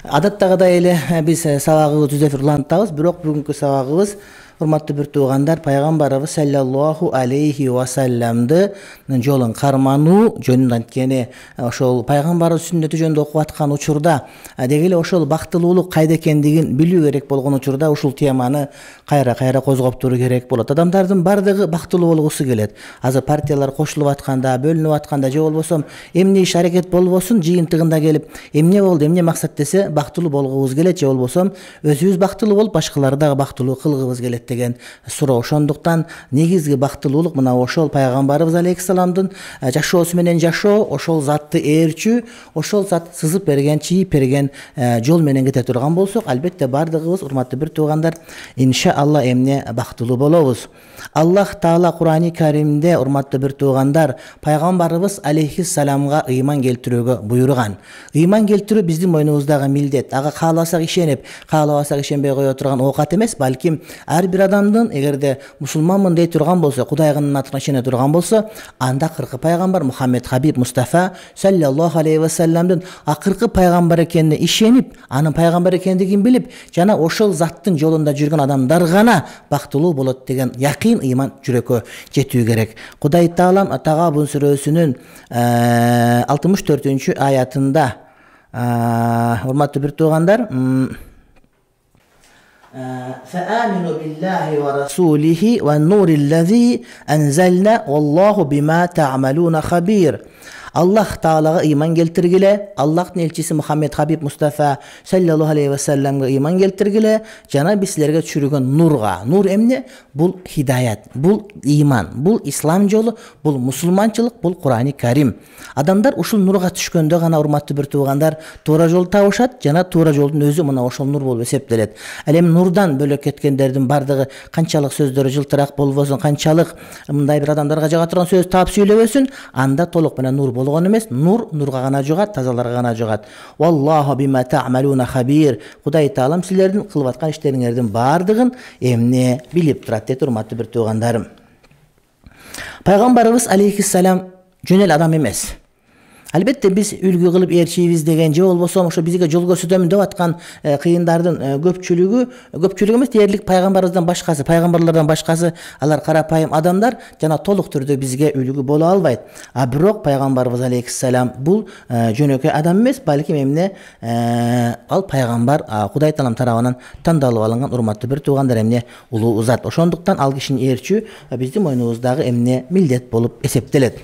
Адаттагыдай эле биз сабагыбызды жүзөфүр улантабыз, бирок бүгүнкү сабагыбыз урматтуу бир туугандар, пайгамбарыбыз саллаллаху алейхи ва салламды жолун кармануу жөнүндө анткени ошол пайгамбарыбыз сүннөтү жөнүндө окуп аткан учурда деги эле ошол бактылуулук кайда экендигин билүү керек болгон учурда ушул теманы кайра козгоп туруу керек болот. Адамдардын бардыгы бактылуу болгусу келет. Азыр партиялар кошулуп атканда, бөлүнүп атканда же болбосо эмне иш аракет болбосун жыйынтыгында келип эмне болду, эмне максат десе бактылуу болгубуз келет же болбосо өзүбүз бактылуу болуп башкаларды дагы бактылуу кылгыбыз келет деген суроо. Ошондуктан негизги бактылуулук мына ошол пайгамбарыбыз алейхиссаламдын жашоосу менен жашоо, ошол затты ээрчүү, ошол зат сызып берген, чийип берген жол менен кете турган болсок, албетте бардыгыбыз урматтуу бир туугандар иншалла эмне бактылуу болобуз. Аллах Таала Кур'ани Каримде урматтуу бир туугандар пайгамбарыбыз алейхиссаламга ыйман келтирүүгө буйруган. Ыйман келтирүү биздин мойнубуздагы милдет. Ага кааласак ишенип, каалабасак ишенбей кое турган оокат эмес, балким ар бир адамдын эгерде мусулманмын дей турган болсо, Кудайдын атына ишене турган болсо, анда акыркы пайгамбар Мухаммед Хабиб Мустафа саллаллаху алейхи ва салламдын акыркы пайгамбар экенине ишенип, анын пайгамбар экендигин билип, жана ошол заттын жолунда жүргөн адамдар гана бактылуу болот деген якын ыйман жүрөккө жетүү керек. Кудай Таалам Тагабун сүрөсүнүн 64 аятында урматтуу бир туугандар فآمنوا بالله ورسوله والنور الذي أنزلنا والله بما تعملون خبير. Аллах Таалага ыйман келтиргиле, Аллахтын элчиси Мухаммед Хабиб Мустафа саллаллаху алейхи ва салламга ыйман келтиргиле, жана биз силерге түшүргөн нурга. Нур эмне? Бул хидаят, бул ыйман, бул ислам жолу, бул мусулманчылык, бул Кур'ани Карим. Адамдар ушул нурга түшкөндө гана урматтуу бир туугандар туура жолду табышат, жана туура жолдун өзү мына ошол нур болуп эсептелет. Ал эми нурдан бөлөк кеткендердин бардыгы канчалык сөздөрү жылтыраак болбосун, канчалык мындай бир адамдарга жага турган сөз таап сүйлөбөсүн, анда толук менен нур болгон эмес, нурга гана жугат, тазаларга гана жугат. Валлаху бима та'малуна хабир. Кудай Таалам силердин кылып аткан иштериңердин бардыгын эмне билип турат дейт урматтуу бир туугандарым. Пайгамбарыбыз алейхиссалам жөнел адам эмес. Албетте биз үлгү кылып ээрчийбиз деген же болбосо ошо бизге жол көрсөтөмүн деп аткан кыйындардын көпчүлүгү эмес, дээрлик пайгамбарыбыздан башкасы, пайгамбарлардан башкасы алар карапайым адамдар жана толук түрдө бизге үлгү боло албайт. А бирок пайгамбарыбыз алейхиссалам бул жөнөкөй адам эмес, балким эмне ал пайгамбар Кудай Таалам тарабынан тандалып алынган урматтуу бир туугандар эмне улуу зат. Ошондуктан ал кишини ээрчүү биздин мойнубуздагы эмне милдет болуп эсептелет.